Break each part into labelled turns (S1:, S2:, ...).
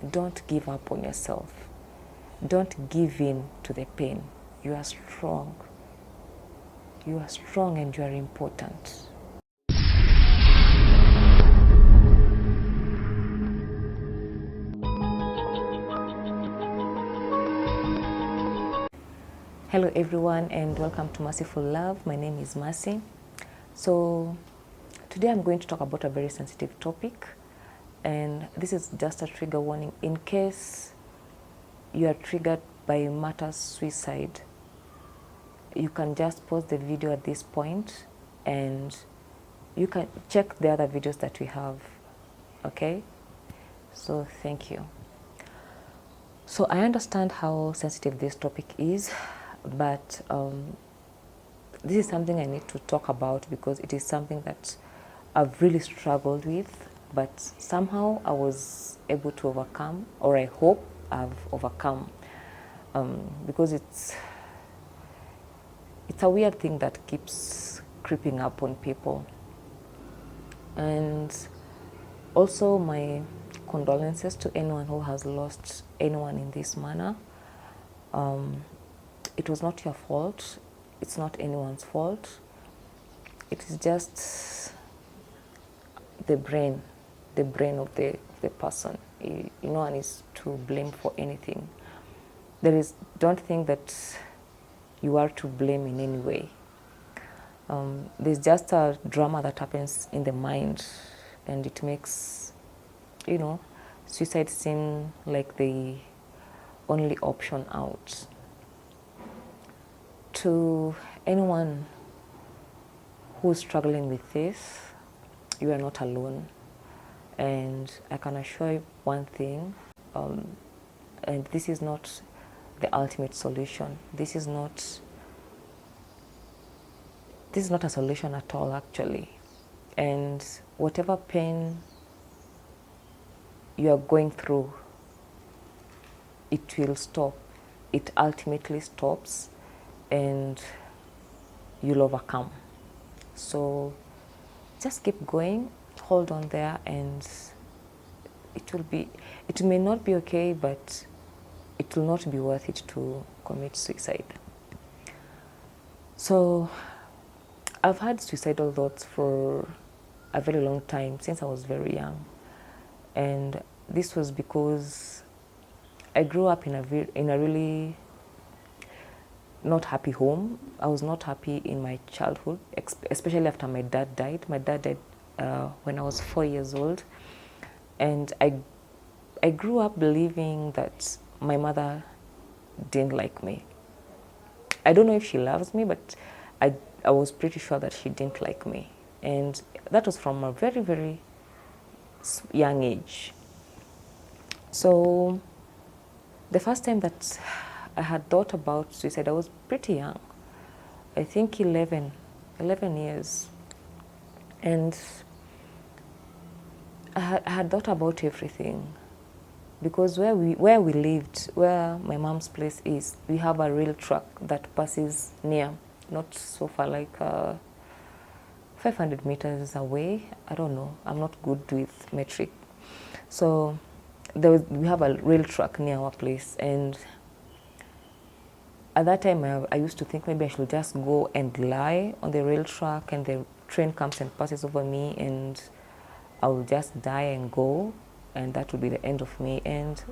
S1: don't give up on yourself. Don't give in to the pain. You are strong. You are strong and you are important. Hello everyone and welcome to Merciful Love. My name is Mercy. So today I'm going to talk about a very sensitive topic, and this is just a trigger warning in case you are triggered by matters suicide. You can just pause the video at this point and you can check the other videos that we have. Okay? So thank you. So I understand how sensitive this topic is, but this is something I need to talk about because it is something that I've really struggled with, but somehow I was able to overcome, or I hope I've overcome, because it's a weird thing that keeps creeping up on people. And also my condolences to anyone who has lost anyone in this manner. It was not your fault. It's not anyone's fault. It is just the brain of the person. No one is to blame for anything. Don't think that you are to blame in any way. There's just a drama that happens in the mind, and it makes, suicide seem like the only option out. To anyone who's struggling with this, you are not alone. And I can assure you one thing, and this is not the ultimate solution. This is not a solution at all, actually. And whatever pain you are going through, it will stop. It ultimately stops, and you'll overcome. So just keep going, hold on there, and it may not be okay, but it will not be worth it to commit suicide. So I've had suicidal thoughts for a very long time, since I was very young. And this was because I grew up in a really not happy home. I was not happy in my childhood, especially after my dad died. My dad died when I was 4 years old. And I grew up believing that my mother didn't like me. I don't know if she loves me, but I was pretty sure that she didn't like me. And that was from a very, very young age. So the first time that I had thought about suicide, I was pretty young. I think 11 years. And I had thought about everything. Because where we lived, where my mom's place is, we have a rail track that passes near, not so far, like 500 meters away. I don't know. I'm not good with metric. So we have a rail track near our place, and at that time I used to think maybe I should just go and lie on the rail track, and the train comes and passes over me, and I will just die and go, and that would be the end of me. And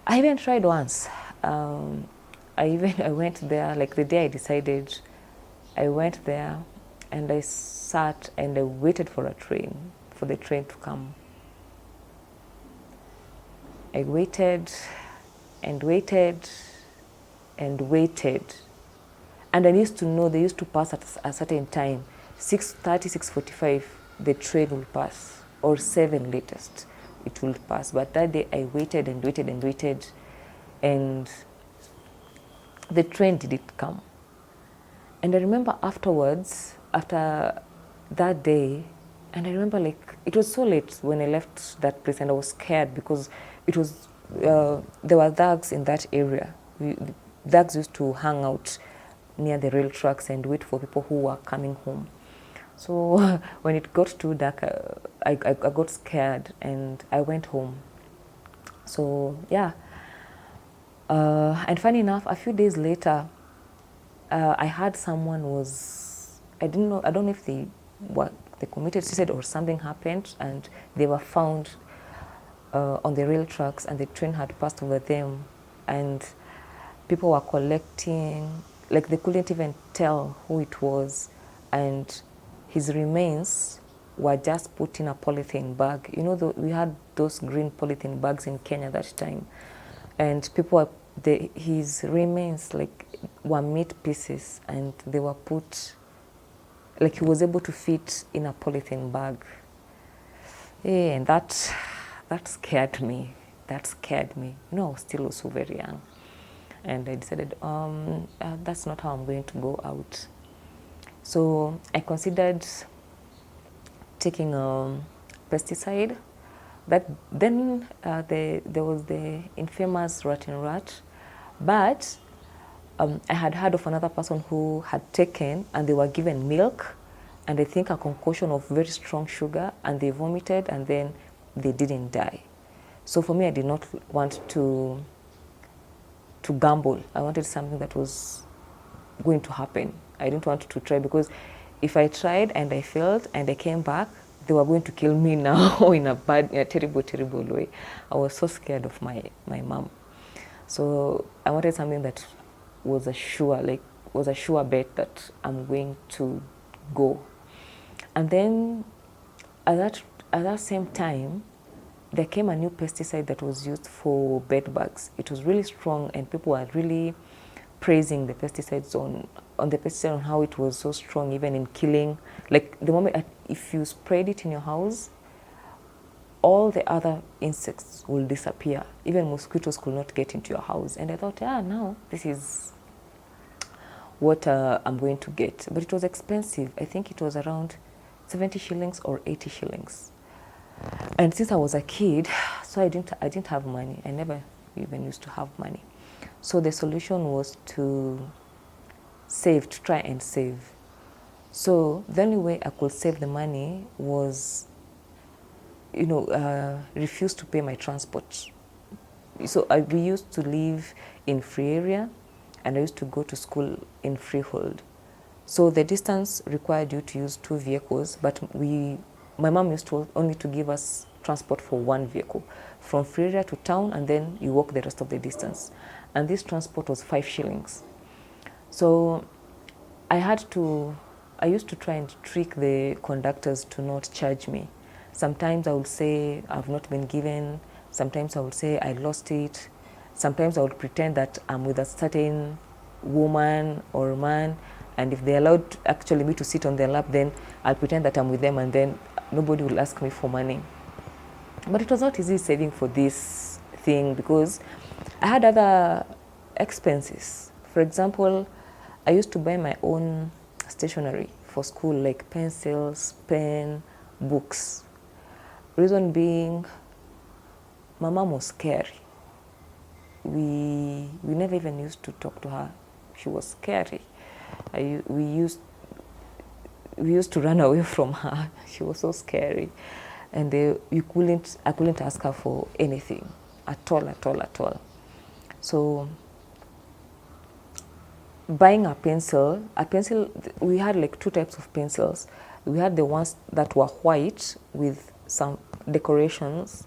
S1: I even tried once. I went there, like the day I decided, I went there and I sat and I waited for the train to come. I waited and waited and waited. And I used to know they used to pass at a certain time, 6:30, 6:45, the train will pass, or 7 latest, it will pass. But that day I waited and waited and waited, and the train didn't come. And I remember afterwards, after that day, and I remember like it was so late when I left that place, and I was scared because it was there were thugs in that area. Thugs used to hang out near the rail tracks and wait for people who were coming home. So when it got too dark, I got scared and I went home. So yeah, and funny enough, a few days later, I heard someone was, I don't know if they committed suicide or something happened, and they were found on the rail tracks, and the train had passed over them, and people were collecting, like they couldn't even tell who it was, and his remains were just put in a polythene bag. You know, we had those green polythene bags in Kenya that time, and people were, his remains like were meat pieces, and they were put, like he was able to fit in a polythene bag. Yeah, and that scared me. That scared me. You know, I was still also very young, and I decided that's not how I'm going to go out. So I considered taking a pesticide. That then there was the infamous rotten rat, but I had heard of another person who had taken, and they were given milk, and I think a concoction of very strong sugar, and they vomited, and then they didn't die. So for me, I did not want to gamble. I wanted something that was going to happen. I didn't want to try, because if I tried and I failed and I came back, they were going to kill me now in a terrible, terrible way. I was so scared of my mom. So I wanted something that was a sure bet that I'm going to go. And then at that same time, there came a new pesticide that was used for bed bugs. It was really strong, and people were really praising the pesticides on how it was so strong, even in killing. Like the moment if you sprayed it in your house, all the other insects will disappear. Even mosquitoes could not get into your house. And I thought, now this is what I'm going to get. But it was expensive. I think it was around 70 shillings or 80 shillings. And since I was a kid, so I didn't have money. I never even used to have money. So the solution was to try and save. So the only way I could save the money was, refuse to pay my transport. So we used to live in free area, and I used to go to school in freehold. So the distance required you to use 2 vehicles, but my mom used to only to give us transport for 1 vehicle, from free area to town, and then you walk the rest of the distance. And this transport was 5 shillings. So I used to try and trick the conductors to not charge me. Sometimes I would say I've not been given. Sometimes I would say I lost it. Sometimes I would pretend that I'm with a certain woman or man, and if they allowed actually me to sit on their lap, then I'll pretend that I'm with them, and then nobody will ask me for money. But it was not easy saving for this thing, because I had other expenses. For example, I used to buy my own stationery for school, like pencils, pen, books. Reason being, my mom was scary. We never even used to talk to her. She was scary. We used to run away from her. She was so scary, and I couldn't ask her for anything at all. So buying a pencil, we had like 2 types of pencils. We had the ones that were white with some decorations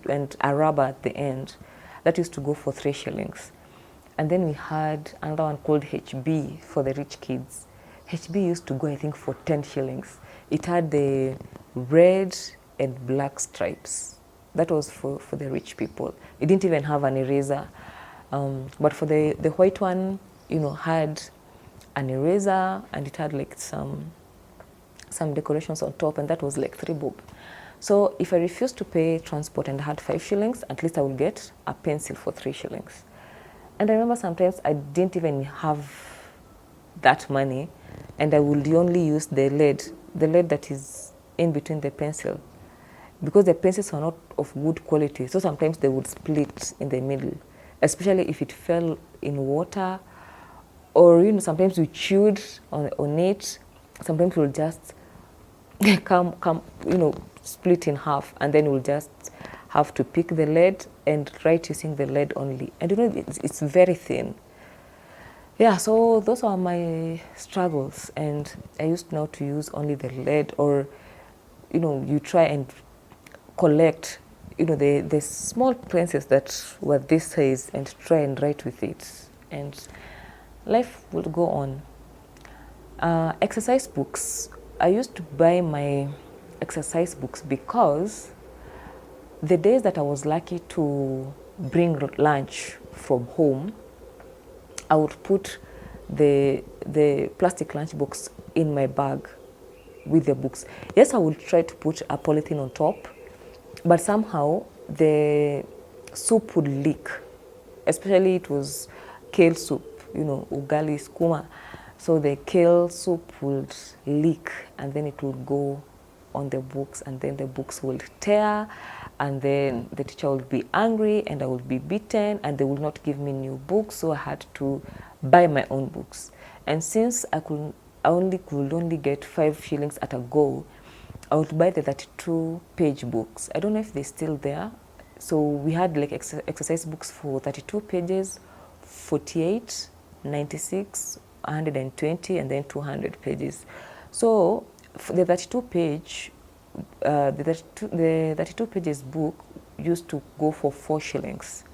S1: and a rubber at the end. That used to go for 3 shillings. And then we had another one called HB for the rich kids. HB used to go, I think, for 10 shillings. It had the red and black stripes. That was for the rich people. It didn't even have an eraser. But for the white one, had an eraser, and it had like some decorations on top, and that was like 3 bob. So if I refused to pay transport and I had 5 shillings, at least I would get a pencil for 3 shillings. And I remember sometimes I didn't even have that money, and I would only use the lead that is in between the pencil, because the pencils are not of good quality. So sometimes they would split in the middle, especially if it fell in water, or sometimes we chewed on it. Sometimes we'll just come split in half, and then we'll just have to pick the lead and write using the lead only. And you know, it's very thin. Yeah, so those are my struggles, and I used now to use only the lead, or you know, you try and collect, you know, the small pencils that were this size and try and write with it, and life will go on. Exercise books. I used to buy my exercise books because the days that I was lucky to bring lunch from home, I would put the plastic lunch box in my bag with the books. Yes, I would try to put a polythene on top, but somehow the soup would leak. Especially it was kale soup, you know, ugali skuma. So the kale soup would leak, and then it would go on the books, and then the books will tear, and then the teacher would be angry, and I would be beaten, and they would not give me new books, so I had to buy my own books. And since I could only get 5 shillings at a go, I would buy the 32-page books. I don't know if they're still there. So we had like exercise books for 32 pages, 48, 96, 120, and then 200 pages. So the 32 pages book used to go for 4 shillings.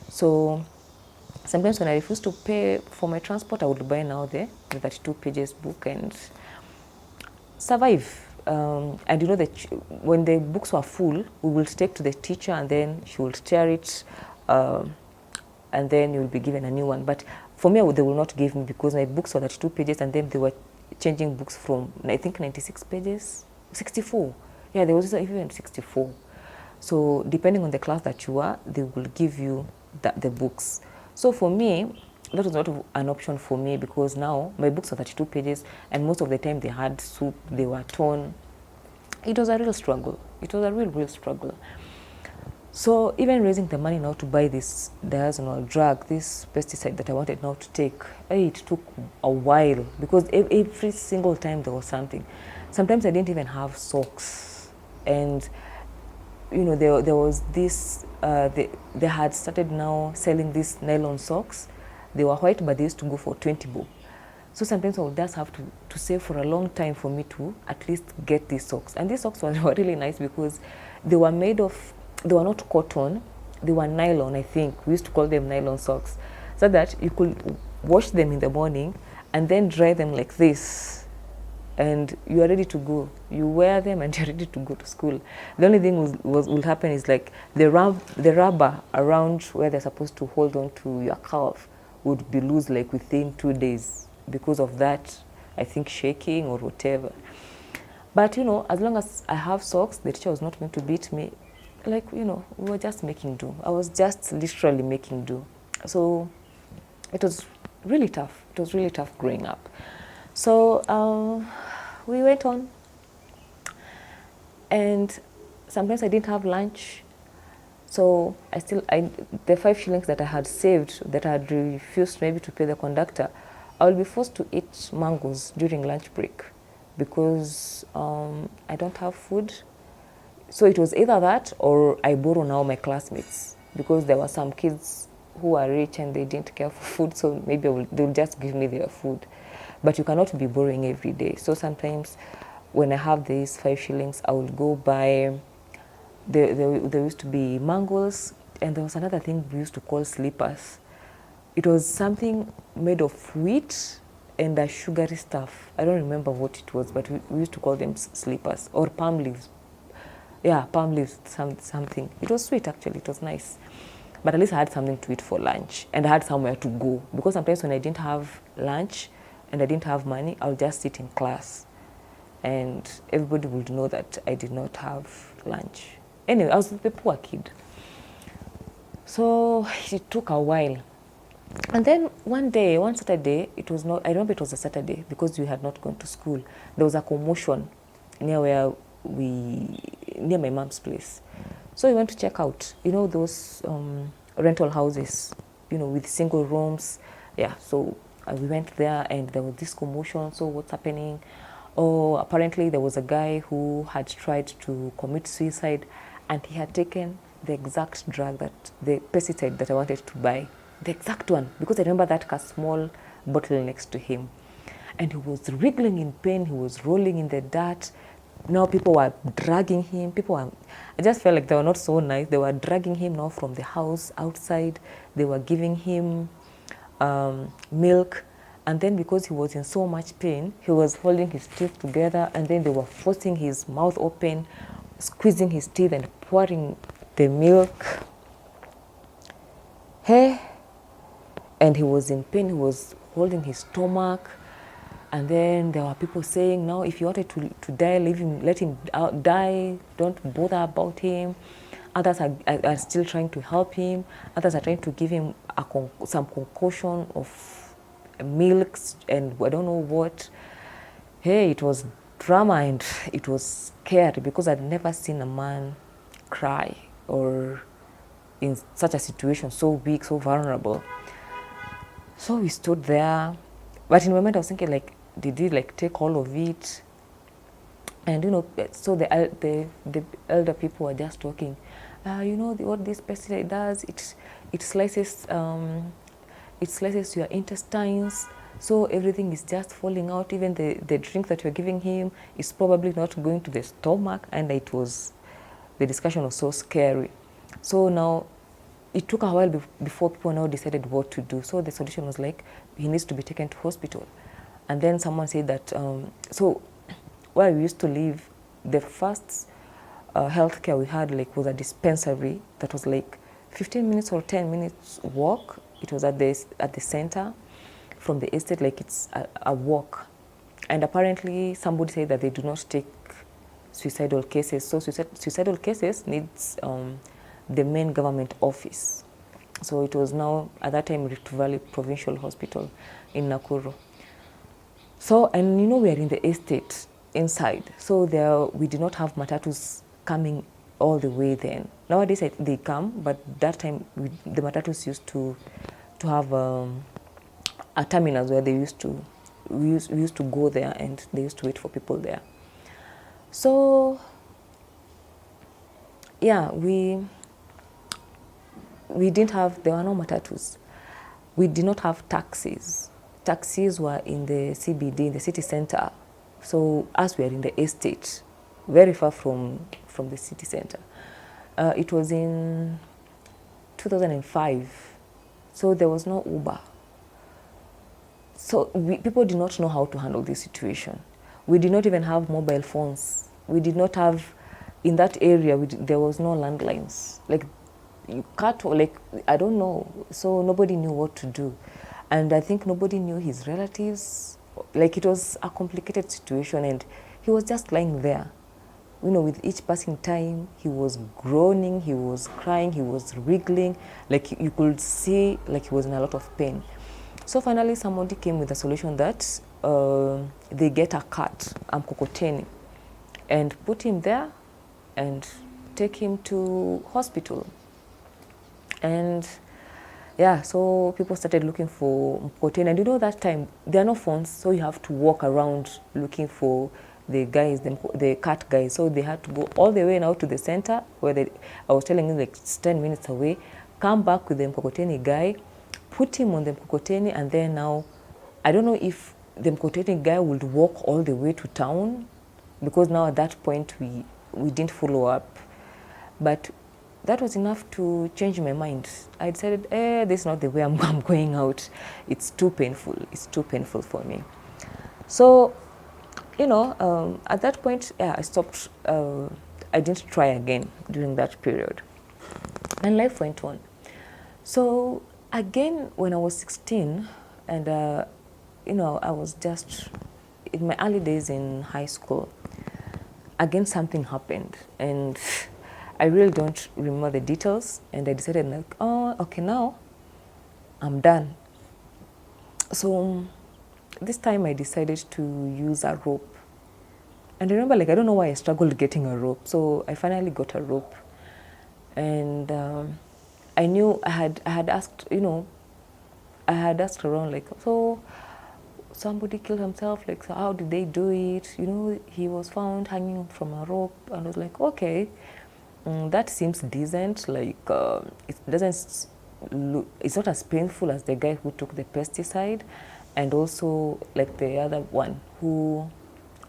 S1: So sometimes when I refused to pay for my transport, I would buy now the 32 pages book and survive. And you know that when the books were full, we will take to the teacher, and then she will tear it, and then you will be given a new one. But for me, they will not give me, because my books were 32 pages, and then they were changing books from, I think, 96 pages, 64. Yeah, there was even 64. So depending on the class that you are, they will give you the books. So for me, that was not an option for me, because now my books are 32 pages, and most of the time they had soup, they were torn. It was a real struggle. It was a real struggle. So even raising the money now to buy this diazonal drug, this pesticide that I wanted now to take, it took a while, because every single time there was something. Sometimes I didn't even have socks, and you know, there was this, they had started now selling these nylon socks. They were white, but they used to go for 20 bob. So sometimes I would just have to save for a long time for me to at least get these socks. And these socks were really nice, because they were made of, they were not cotton, they were nylon, I think. We used to call them nylon socks, so that you could wash them in the morning and then dry them like this, and you are ready to go. You wear them and you're ready to go to school. The only thing will happen is like the rubber around where they're supposed to hold on to your calf would be loose like within 2 days, because of that, I think, shaking or whatever. But you know, as long as I have socks, the teacher was not meant to beat me. Like, you know, we were just making do. I was just literally making do. So it was really tough. It was really tough growing up. So we went on, and sometimes I didn't have lunch. So the 5 shillings that I had saved, that I had refused maybe to pay the conductor, I will be forced to eat mangoes during lunch break, because I don't have food. So it was either that, or I borrow now my classmates, because there were some kids who are rich and they didn't care for food, so maybe they'll just give me their food. But you cannot be borrowing every day. So sometimes when I have these 5 shillings, I will go buy, there used to be mangoes, and there was another thing we used to call slippers. It was something made of wheat and a sugary stuff. I don't remember what it was, but we used to call them slippers, or palm leaves. Yeah, palm leaves, something. It was sweet, actually. It was nice. But at least I had something to eat for lunch, and I had somewhere to go. Because sometimes when I didn't have lunch and I didn't have money, I would just sit in class, and everybody would know that I did not have lunch. Anyway, I was the poor kid. So it took a while. And then one Saturday, it was not, I remember it was a Saturday, because we had not gone to school. There was a commotion near my mom's place. So we went to check out, you know, those rental houses, you know, with single rooms. Yeah, so we went there, and there was this commotion. So what's happening? Oh, apparently there was a guy who had tried to commit suicide, and he had taken the exact drug, that the pesticide that I wanted to buy, the exact one, because I remember that small bottle next to him. And he was wriggling in pain, he was rolling in the dirt. Now people were dragging him. I just felt like they were not so nice. They were dragging him now from the house outside. They were giving him milk. And then because he was in so much pain, he was holding his teeth together, and then they were forcing his mouth open, squeezing his teeth and pouring the milk. Hey, and he was in pain. He was holding his stomach. And then there were people saying, no, if you wanted to die, leave him, let him die, don't bother about him. Others are still trying to help him. Others are trying to give him some concoction of milks and I don't know what. Hey, it was drama, and it was scary because I'd never seen a man cry or in such a situation, so weak, so vulnerable. So we stood there. But in the moment I was thinking, like, did he like take all of it? And you know, so the elder people were just talking. You know what this pesticide does? It slices your intestines, so everything is just falling out. Even the drink that you're giving him is probably not going to the stomach. And the discussion was so scary. So now it took a while before people now decided what to do. So the solution was like, he needs to be taken to hospital. And then someone said that, so where we used to live, the first healthcare we had was a dispensary that was like 15 minutes or 10 minutes walk. It was at the center from the estate, like it's a walk. And apparently somebody said that they do not take suicidal cases. So suicidal cases needs the main government office. So it was now, at that time, Rift Valley Provincial Hospital in Nakuru. So, and you know, we are in the estate inside. So we did not have matatus coming all the way then. Nowadays they come, but that time the matatus used to have a terminal where we used to go there, and they used to wait for people there. So yeah, we didn't have, there were no matatus. We did not have taxis. Taxis were in the CBD, in the city center. So as we are in the estate, very far from the city center. It was in 2005. So there was no Uber. So people did not know how to handle this situation. We did not even have mobile phones. We did not have, in that area, there was no landlines. Like, you cut, or like, I don't know. So nobody knew what to do. And I think nobody knew his relatives. Like, it was a complicated situation, and he was just lying there. You know, with each passing time, he was groaning, he was crying, he was wriggling. Like, you could see, like, he was in a lot of pain. So finally, somebody came with a solution that they get a cart, mkokoteni, and put him there and take him to hospital. And yeah, so people started looking for mkokoteni. And you know, that time, there are no phones, so you have to walk around looking for the guys, the cart guys. So they had to go all the way now to the center, where I was telling you, like, it's 10 minutes away, come back with the mkokoteni guy, put him on the mkokoteni, and then now, I don't know if the mkokoteni guy would walk all the way to town, because now at that point we didn't follow up. But that was enough to change my mind. I decided, this is not the way I'm going out. It's too painful. It's too painful for me. So, you know, at that point, yeah, I stopped. I didn't try again during that period. And life went on. So again, when I was 16, and, you know, I was just in my early days in high school, again, something happened. And I really don't remember the details, and I decided, like, oh, okay, now I'm done. So this time I decided to use a rope. And I remember, like, I don't know why I struggled getting a rope. So I finally got a rope. And I knew I had asked, you know, I had asked around, like, so somebody killed himself, like, so how did they do it? You know, he was found hanging from a rope. And I was like, okay. that seems decent. Like it doesn't look, it's not as painful as the guy who took the pesticide, and also like the other one who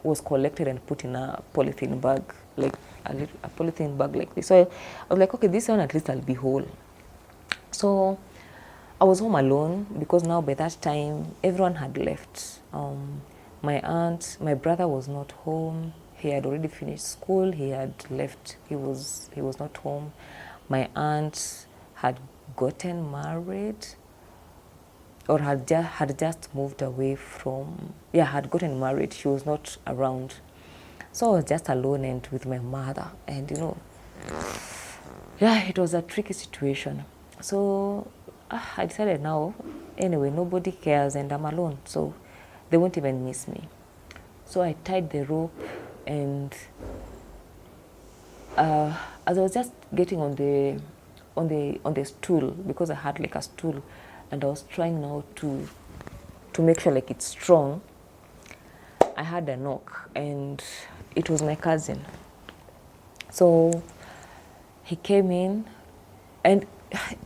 S1: was collected and put in a polythene bag, like a polythene bag like this. So I was like, okay, this one at least I'll be whole. So I was home alone because now by that time everyone had left. My aunt, my brother was not home. He had already finished school. He had left. He was not home. My aunt had gotten married, or had just moved away from, had gotten married. She was not around. So I was just alone and with my mother. And it was a tricky situation. So I decided now, anyway, nobody cares and I'm alone. So they won't even miss me. So I tied the rope, and as I was just getting on the stool, because I had like a stool, and I was trying now to make sure like it's strong, I had a knock, and it was my cousin. So he came in, and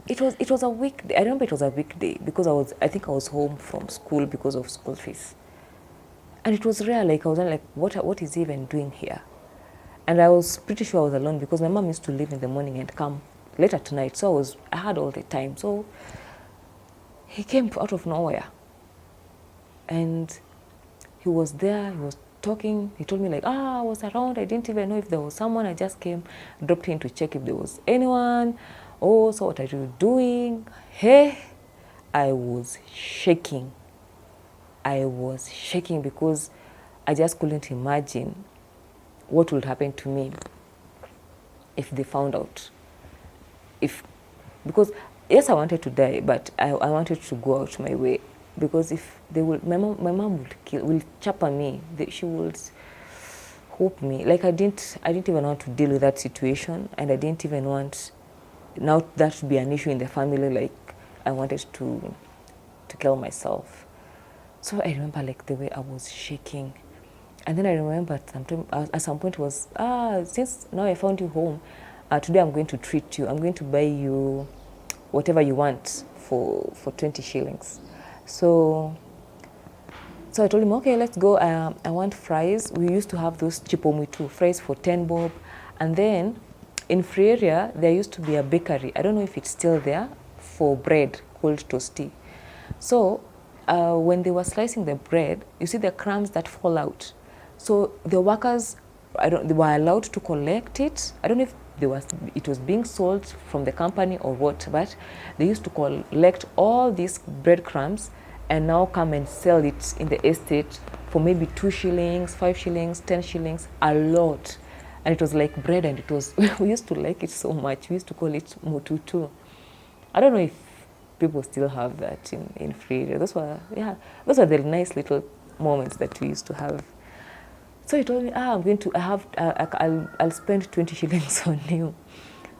S1: it was a weekday. I remember it was a weekday because I think I was home from school because of school fees. And it was rare, like I was like, what is he even doing here? And I was pretty sure I was alone because my mom used to leave in the morning and come late at night. So I had all the time. So he came out of nowhere. And he was there, he was talking. He told me like, I was around. I didn't even know if there was someone. I just came, dropped in to check if there was anyone. Oh, so what are you doing? Hey, I was shaking. I was shaking because I just couldn't imagine what would happen to me if they found out. Because yes, I wanted to die, but I wanted to go out my way, because if they would, my mom will chapa me. She would hope me. Like I didn't even want to deal with that situation, and I didn't even want now that to be an issue in the family. Like I wanted to kill myself. So I remember like the way I was shaking. And then I remember at some point was, since now I found you home, today I'm going to treat you. I'm going to buy you whatever you want for 20 shillings. So I told him, okay, let's go. I want fries. We used to have those chipomitu fries for 10 bob. And then in Free Area, there used to be a bakery. I don't know if it's still there, for bread called Toasty. So when they were slicing the bread, you see the crumbs that fall out. So the workers, they were allowed to collect it. I don't know if it was being sold from the company or what, but they used to collect all these breadcrumbs and now come and sell it in the estate for maybe 2 shillings, 5 shillings, 10 shillings, a lot. And it was like bread, and it was, we used to like it so much. We used to call it mututu. I don't know if people still have that in Free Area. Those were the nice little moments that we used to have. So he told me, I'll spend 20 shillings on you.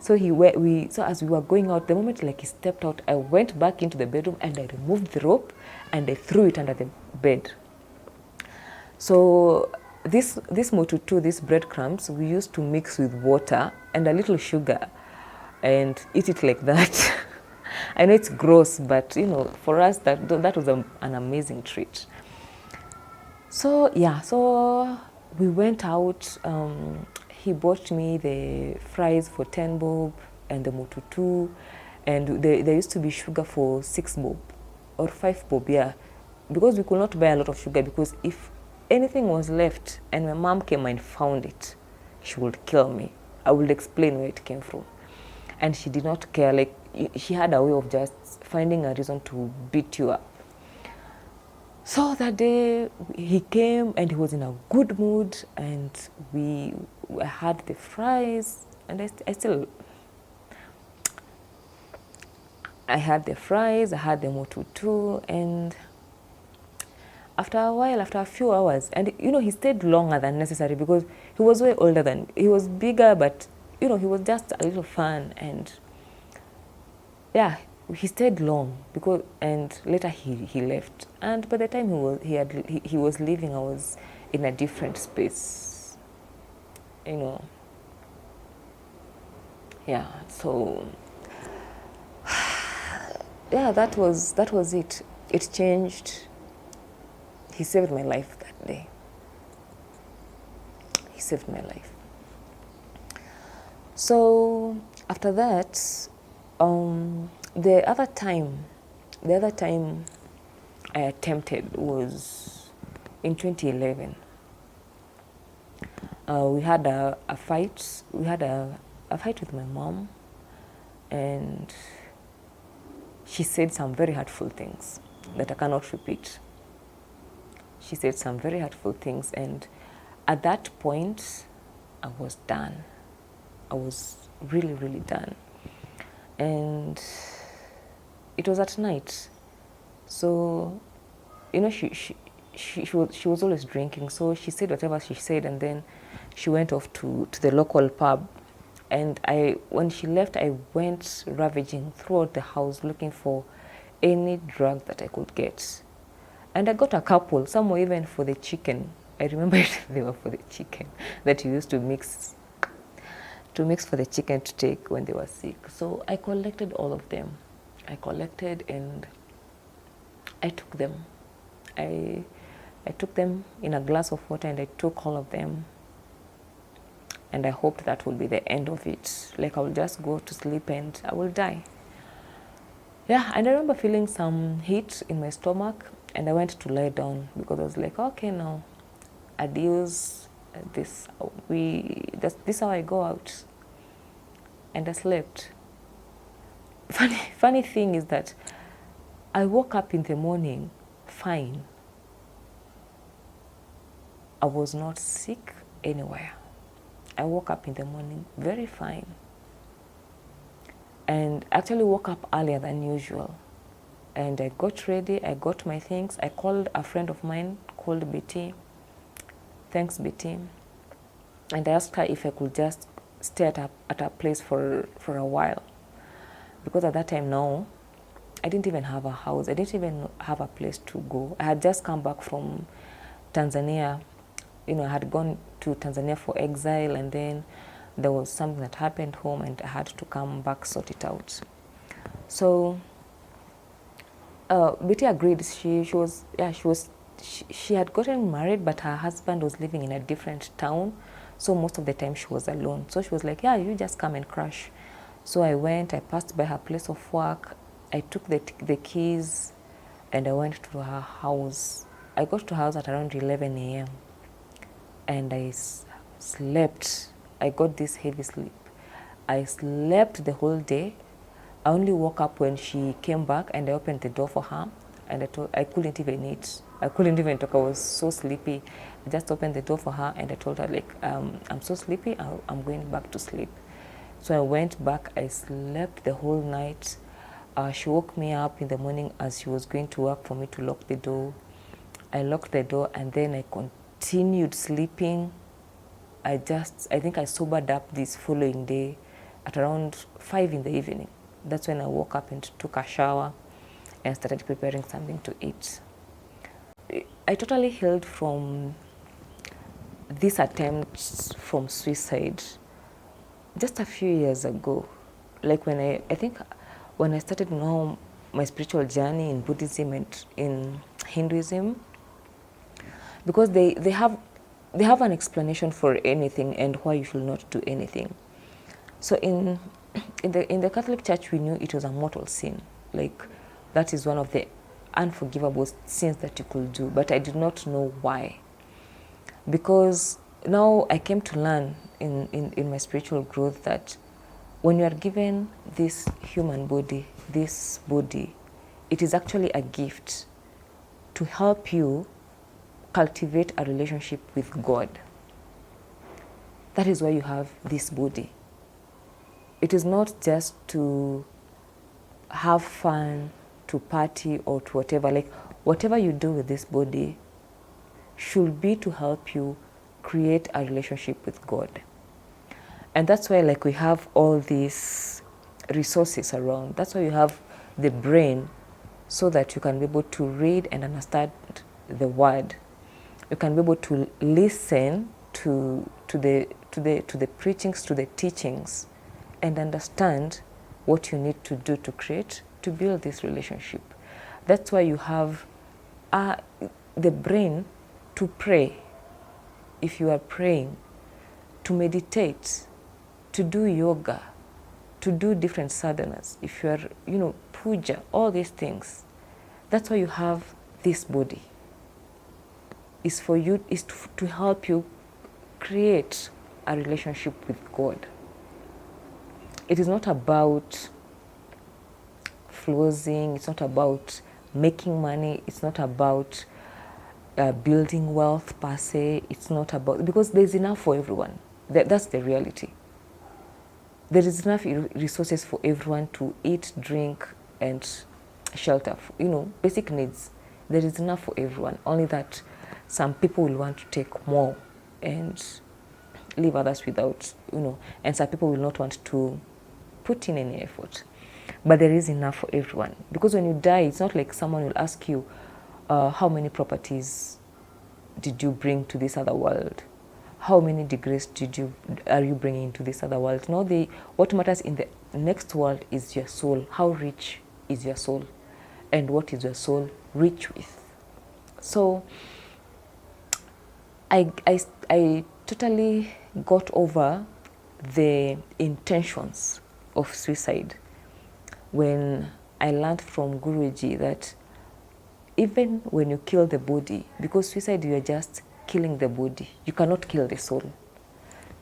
S1: So so as we were going out, the moment like he stepped out, I went back into the bedroom and I removed the rope and I threw it under the bed. So this mututu, these breadcrumbs, we used to mix with water and a little sugar and eat it like that. I know it's gross, but for us that was an amazing treat. So we went out. He bought me the fries for 10 bob and the mututu, and there used to be sugar for 6 bob or 5 bob, because we could not buy a lot of sugar, because if anything was left and my mom came and found it, she would kill me. I would explain where it came from. And she did not care. Like, she had a way of just finding a reason to beat you up. So that day he came and he was in a good mood, and I had the fries, and I had the fries, I had the mututu, and after a few hours, and he stayed longer than necessary because he was way older than, he was bigger, but he was just a little fun, and he stayed long and later he left. And by the time he was leaving, I was in a different space, Yeah, so yeah, that was it. It changed. He saved my life that day. He saved my life. So after that, the other time I attempted was in 2011. We had a fight. We had a fight with my mom, and she said some very hurtful things that I cannot repeat. She said some very hurtful things, and at that point, I was done. I was really, really done. And it was at night. So, you know, she was always drinking. So she said whatever she said, and then she went off to the local pub. And when she left, I went ravaging throughout the house looking for any drug that I could get. And I got a couple, some were even for the chicken. I remember they were for the chicken that you used to mix for the chicken to take when they were sick. So I collected all of them. I collected and I took them. I took them in a glass of water and I took all of them. And I hoped that would be the end of it. Like I will just go to sleep and I will die. Yeah, and I remember feeling some heat in my stomach and I went to lie down because I was like, okay, now, adios, this is how I go out. And I slept. Funny thing is that I woke up in the morning fine. I was not sick anywhere. I woke up in the morning very fine. And actually woke up earlier than usual. And I got ready, I got my things. I called a friend of mine called BT. Thanks, BT. And I asked her if I could just stay at a place for a while. Because at that time now, I didn't even have a house. I didn't even have a place to go. I had just come back from Tanzania. You know, I had gone to Tanzania for exile, and then there was something that happened home and I had to come back, sort it out. So Betty agreed. She had gotten married, but her husband was living in a different town. So most of the time she was alone. So she was like, yeah, you just come and crash. So I went, I passed by her place of work. I took the keys and I went to her house. I got to her house at around 11 a.m. and I slept. I got this heavy sleep. I slept the whole day. I only woke up when she came back and I opened the door for her and I couldn't even eat. I couldn't even talk. I was so sleepy. I just opened the door for her and I told her, like, I'm so sleepy, I'm going back to sleep. So I went back, I slept the whole night. She woke me up in the morning as she was going to work for me to lock the door. I locked the door and then I continued sleeping. I think I sobered up this following day at around 5 in the evening. That's when I woke up and took a shower and started preparing something to eat. I totally healed from this attempt from suicide just a few years ago. Like when I started now my spiritual journey in Buddhism and in Hinduism, because they have an explanation for anything and why you should not do anything. So in the Catholic Church, we knew it was a mortal sin. Like that is one of the unforgivable sins that you could do, but I did not know why. Because now I came to learn in my spiritual growth that when you are given this human body, this body, it is actually a gift to help you cultivate a relationship with God. That is why you have this body. It is not just to have fun, to party, or to whatever. Like, whatever you do with this body should be to help you create a relationship with God. And that's why, like, we have all these resources around. That's why you have the brain, so that you can be able to read and understand the word. You can be able to listen to the preachings, to the teachings, and understand what you need to do to build this relationship. That's why you have the brain to pray, if you are praying, to meditate, to do yoga, to do different sadhanas, if you are, puja, all these things. That's why you have this body. Is to help you create a relationship with God. It is not about flossing, it's not about making money, it's not about building wealth per se, it's not about, because there's enough for everyone. That's the reality. There is enough resources for everyone to eat, drink, and shelter, basic needs. There is enough for everyone, only that some people will want to take more and leave others without, and some people will not want to put in any effort. But there is enough for everyone. Because when you die, it's not like someone will ask you, how many properties did you bring to this other world? How many degrees are you bringing into this other world? No, what matters in the next world is your soul. How rich is your soul? And what is your soul rich with? So I totally got over the intentions of suicide when I learned from Guruji that even when you kill the body, because suicide, you are just killing the body. You cannot kill the soul.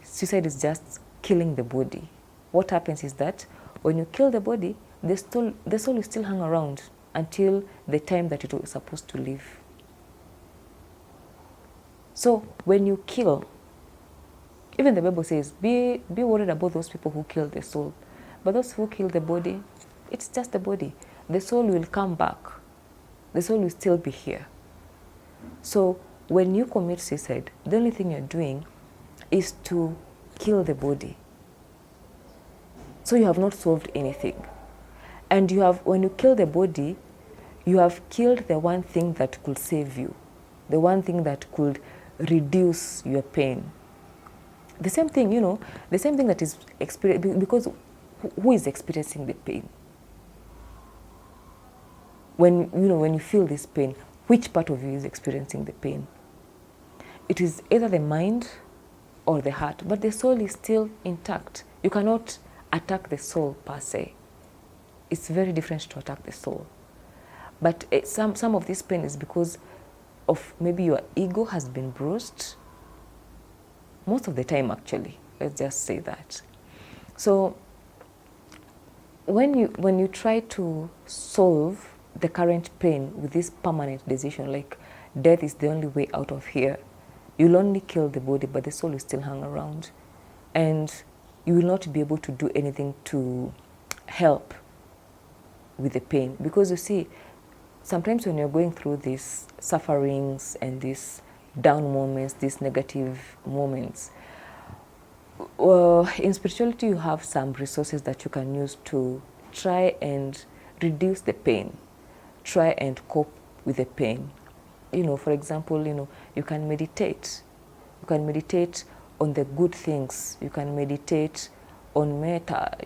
S1: Suicide is just killing the body. What happens is that when you kill the body, the soul will still hang around until the time that it was supposed to live. So when you kill, even the Bible says, be worried about those people who kill the soul. But those who kill the body, it's just the body. The soul will come back. The soul will still be here. So when you commit suicide, the only thing you're doing is to kill the body. So you have not solved anything. And when you kill the body, you have killed the one thing that could save you, the one thing that could reduce your pain. The same thing, the same thing that is experienced, because who is experiencing the pain? When you feel this pain, which part of you is experiencing the pain? It is either the mind or the heart, but the soul is still intact. You cannot attack the soul per se. It's very different to attack the soul. But some of this pain is because of maybe your ego has been bruised. Most of the time, actually, let's just say that. So when you try to solve the current pain with this permanent decision, like death is the only way out of here, you'll only kill the body, but the soul will still hang around. And you will not be able to do anything to help with the pain. Because you see, sometimes when you're going through these sufferings and these down moments, these negative moments, in spirituality you have some resources that you can use to try and reduce the pain, try and cope with the pain. For example, you can meditate. You can meditate on the good things. You can meditate on metta,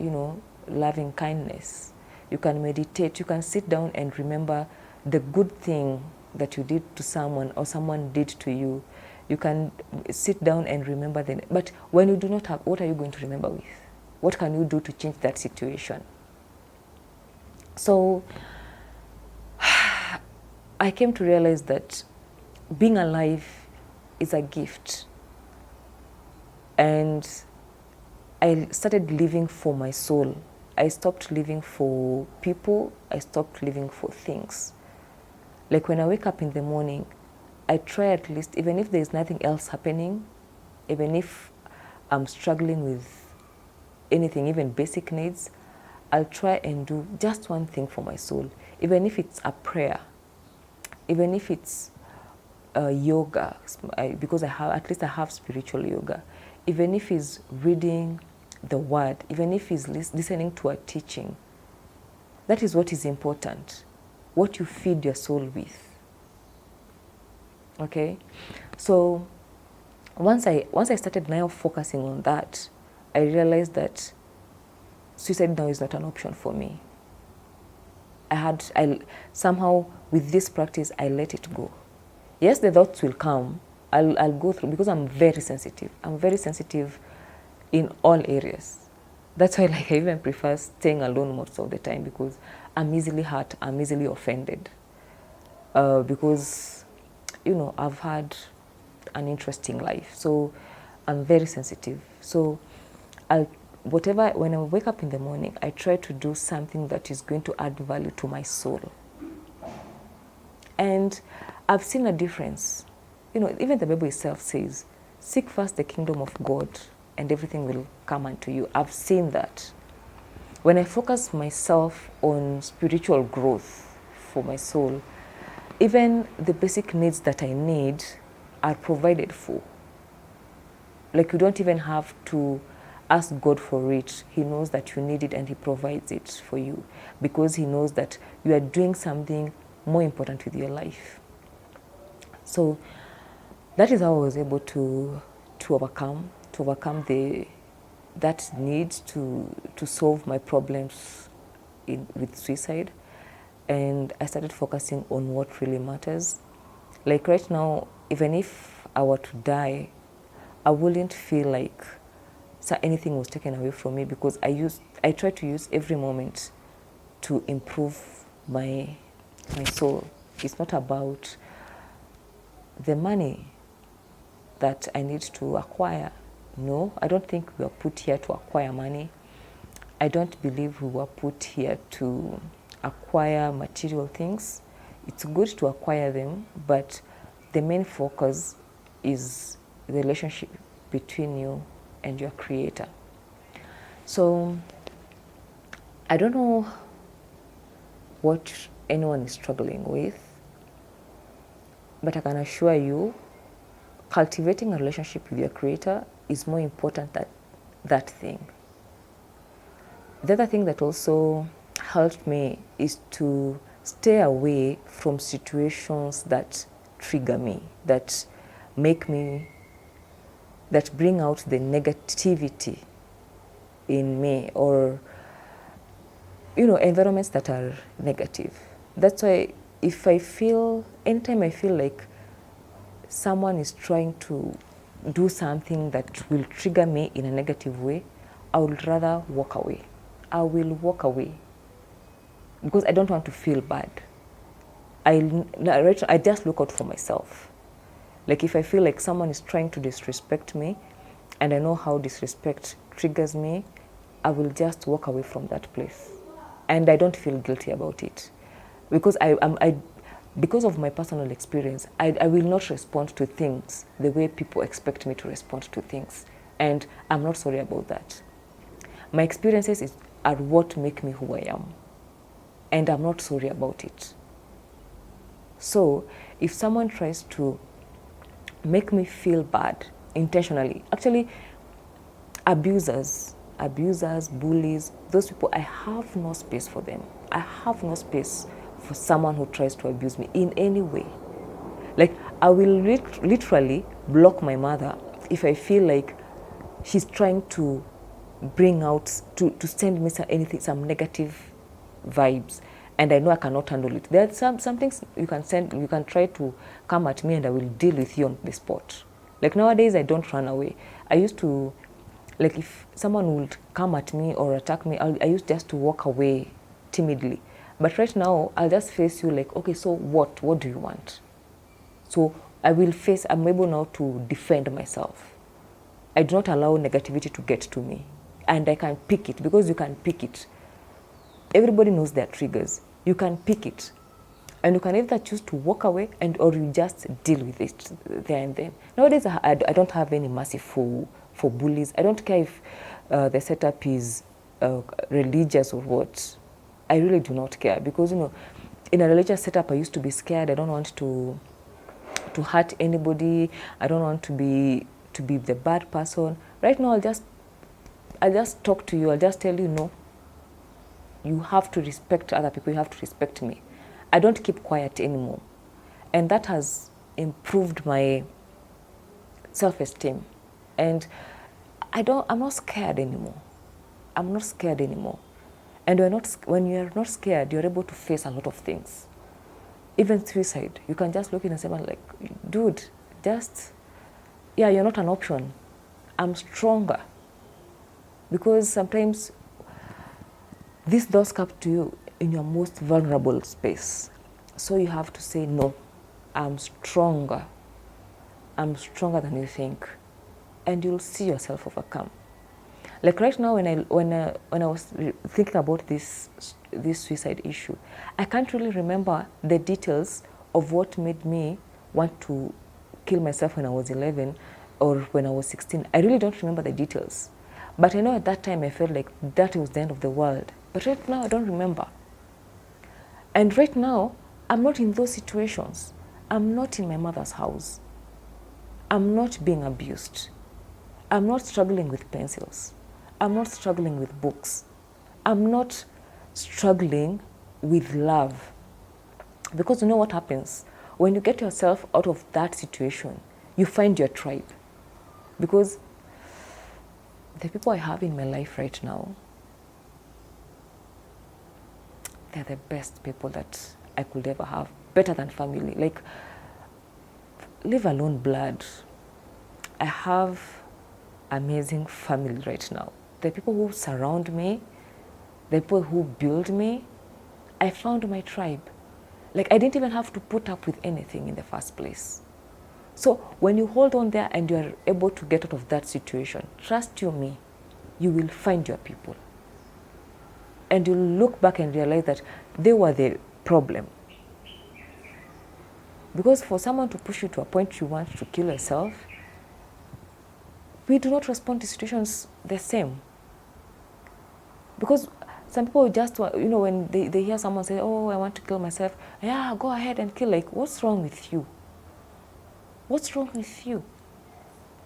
S1: loving kindness. You can meditate. You can sit down and remember the good thing that you did to someone or someone did to you. You can sit down and remember them. But when you do not have, what are you going to remember with? What can you do to change that situation? So I came to realize that being alive is a gift. And I started living for my soul. I stopped living for people. I stopped living for things. Like when I wake up in the morning, I try at least, even if there's nothing else happening, even if I'm struggling with anything, even basic needs, I'll try and do just one thing for my soul. Even if it's a prayer, even if it's yoga, because I have spiritual yoga, even if it's reading the word, even if it's listening to a teaching, that is what is important, what you feed your soul with. Okay, so once I started now focusing on that, I realized that suicide now is not an option for me. I somehow, with this practice, I let it go. Yes, the thoughts will come. I'll go through, because I'm very sensitive. I'm very sensitive in all areas. That's why, like, I even prefer staying alone most of the time, because I'm easily hurt, I'm easily offended. Because, you know, I've had an interesting life. So I'm very sensitive. So when I wake up in the morning, I try to do something that is going to add value to my soul. And I've seen a difference. You know, even the Bible itself says, seek first the kingdom of God and everything will come unto you. I've seen that. When I focus myself on spiritual growth for my soul, even the basic needs that I need are provided for. Like, you don't even have to ask God for it. He knows that you need it and He provides it for you, because He knows that you are doing something more important with your life. So that is how I was able to overcome that need to solve my problems with suicide. And I started focusing on what really matters. Like right now, even if I were to die, I wouldn't feel like anything was taken away from me, because I try to use every moment to improve my soul. It's not about the money that I need to acquire. No, I don't think we are put here to acquire money. I don't believe we were put here to acquire material things. It's good to acquire them, but the main focus is the relationship between you and your Creator. So I don't know what anyone is struggling with, but I can assure you, cultivating a relationship with your Creator is more important than that thing. The other thing that also helped me is to stay away from situations that trigger me, that bring out the negativity in me, or, you know, environments that are negative. That's why anytime I feel like someone is trying to do something that will trigger me in a negative way, I would rather walk away. I will walk away, because I don't want to feel bad. I just look out for myself. Like, if I feel like someone is trying to disrespect me, and I know how disrespect triggers me, I will just walk away from that place. And I don't feel guilty about it. Because because of my personal experience, I will not respond to things the way people expect me to respond to things. And I'm not sorry about that. My experiences are what make me who I am. And I'm not sorry about it. So if someone tries to make me feel bad intentionally, actually, abusers, bullies, those people, I have no space for them. I have no space for someone who tries to abuse me in any way. Like, I will literally block my mother if I feel like she's trying to bring out, to send me some negative vibes, and I know I cannot handle it. There are some things you can try to come at me, and I will deal with you on the spot. Like, nowadays, I don't run away. I used to, like, if someone would come at me or attack me, I used just to walk away timidly. But right now, I'll just face you like, okay, so what do you want? So I'm able now to defend myself. I do not allow negativity to get to me. And I can pick it, because you can pick it. Everybody knows their triggers. You can pick it. And you can either choose to walk away, or you just deal with it there and then. Nowadays, I don't have any mercy for bullies. I don't care if the setup is religious or what. I really do not care, because, you know, in a religious setup, I used to be scared. I don't want to hurt anybody. I don't want to be the bad person. Right now, I'll just talk to you. I'll just tell you, no, you have to respect other people. You have to respect me. I don't keep quiet anymore. And that has improved my self-esteem. And I'm not scared anymore. I'm not scared anymore. And when you're not scared, you're able to face a lot of things. Even suicide, you can just look in and say, like, dude, you're not an option. I'm stronger. Because sometimes these doors come to you in your most vulnerable space. So you have to say, no, I'm stronger. I'm stronger than you think. And you'll see yourself overcome. Like right now, when I was thinking about this suicide issue, I can't really remember the details of what made me want to kill myself when I was 11 or when I was 16. I really don't remember the details. But I know at that time I felt like that was the end of the world. But right now I don't remember. And right now, I'm not in those situations. I'm not in my mother's house. I'm not being abused. I'm not struggling with pencils. I'm not struggling with books. I'm not struggling with love. Because you know what happens? When you get yourself out of that situation, you find your tribe. Because the people I have in my life right now, they're the best people that I could ever have. Better than family. Like, leave alone blood. I have amazing family right now. The people who surround me, the people who build me, I found my tribe. Like, I didn't even have to put up with anything in the first place. So when you hold on there and you are able to get out of that situation, trust you me, you will find your people. And you'll look back and realize that they were the problem. Because for someone to push you to a point you want to kill yourself, we do not respond to situations the same. Because some people just, when they hear someone say, oh, I want to kill myself, yeah, go ahead and kill. Like, what's wrong with you? What's wrong with you?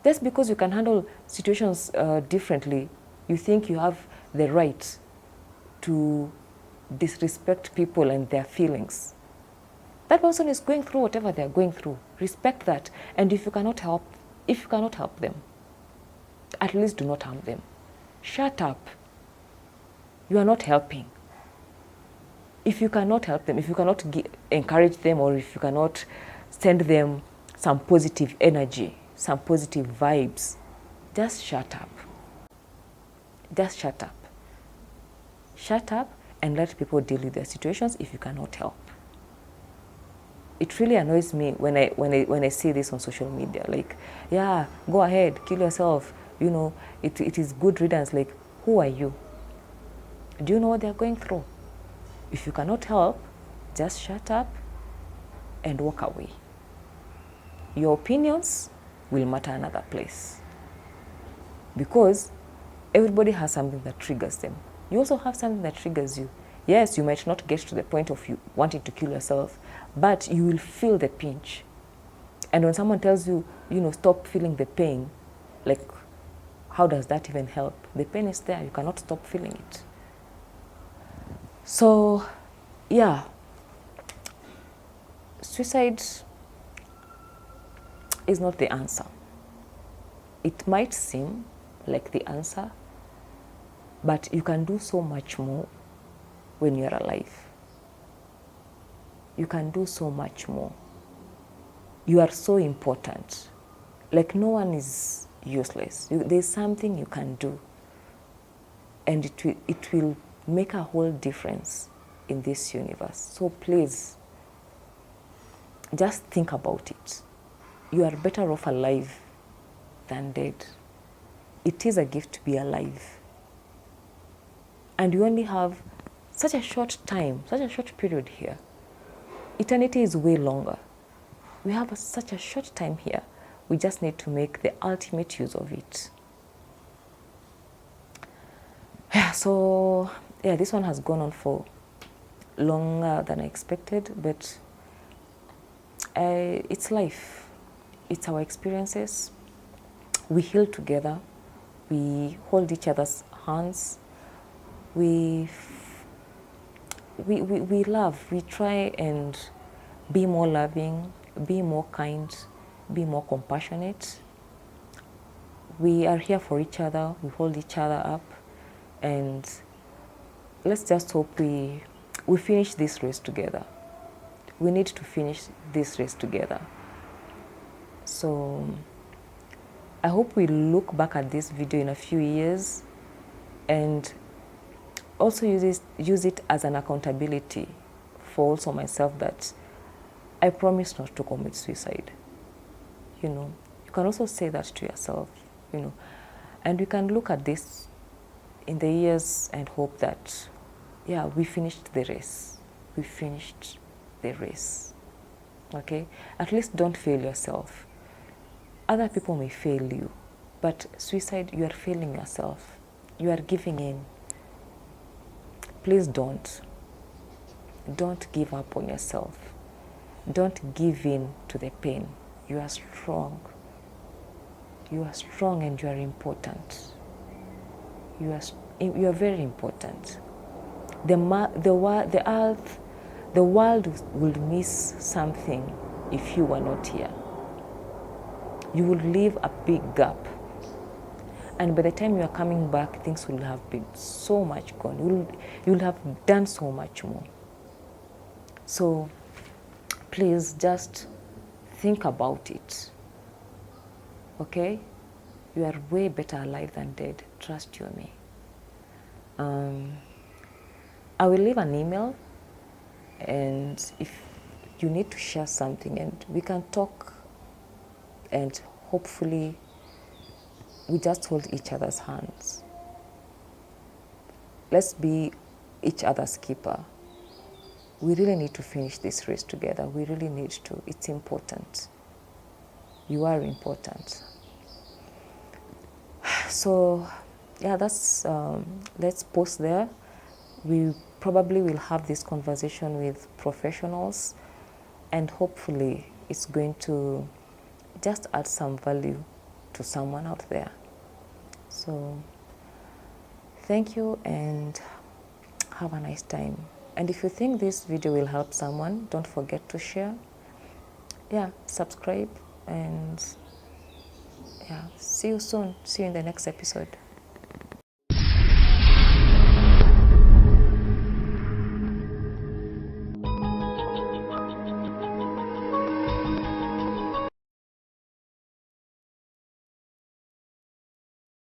S1: Just because you can handle situations differently, you think you have the right to disrespect people and their feelings. That person is going through whatever they're going through. Respect that. And if you cannot help them, at least do not harm them. Shut up. You are not helping. If you cannot help them, if you cannot encourage them, or if you cannot send them some positive energy, some positive vibes, just shut up. Just shut up. Shut up and let people deal with their situations if you cannot help. It really annoys me when I see this on social media. Like, yeah, go ahead, kill yourself. It is good riddance. Like, who are you? Do you know what they're going through? If you cannot help, just shut up and walk away. Your opinions will matter another place. Because everybody has something that triggers them. You also have something that triggers you. Yes, you might not get to the point of you wanting to kill yourself, but you will feel the pinch. And when someone tells you, stop feeling the pain, like, how does that even help? The pain is there. You cannot stop feeling it. So, yeah, suicide is not the answer. It might seem like the answer, but you can do so much more when you're alive. You can do so much more. You are so important. Like, no one is useless. There's something you can do, and it will make a whole difference in this universe. So please, just think about it. You are better off alive than dead. It is a gift to be alive. And you only have such a short time, such a short period here. Eternity is way longer. We have such a short time here. We just need to make the ultimate use of it. Yeah, so this one has gone on for longer than I expected, but it's life. It's our experiences. We heal together. We hold each other's hands. We love. We try and be more loving, be more kind, be more compassionate. We are here for each other. We hold each other up. and let's just hope we finish this race together. We need to finish this race together. So I hope we look back at this video in a few years and also use it as an accountability for also myself, that I promise not to commit suicide. You know, you can also say that to yourself, you know, and we can look at this in the years and hope that, yeah, we finished the race. We finished the race. Okay? At least don't fail yourself. Other people may fail you, but suicide, you are failing yourself. You are giving in. Please don't. Don't give up on yourself. Don't give in to the pain. You are strong. You are strong and you are important. You are very important. The world will miss something if you were not here. You will leave a big gap. And by the time you are coming back, things will have been so much gone. You'll have done so much more. So please just think about it. Okay? You are way better alive than dead. Trust you me. I will leave an email, and if you need to share something, and we can talk, and hopefully we just hold each other's hands. Let's be each other's keeper. We really need to finish this race together. We really need to. It's important. You are important. So, yeah, that's, let's pause there. We probably will have this conversation with professionals, and hopefully it's going to just add some value to someone out there. So thank you and have a nice time. And if you think this video will help someone, don't forget to share. Yeah, subscribe, and yeah, see you soon. See you in the next episode.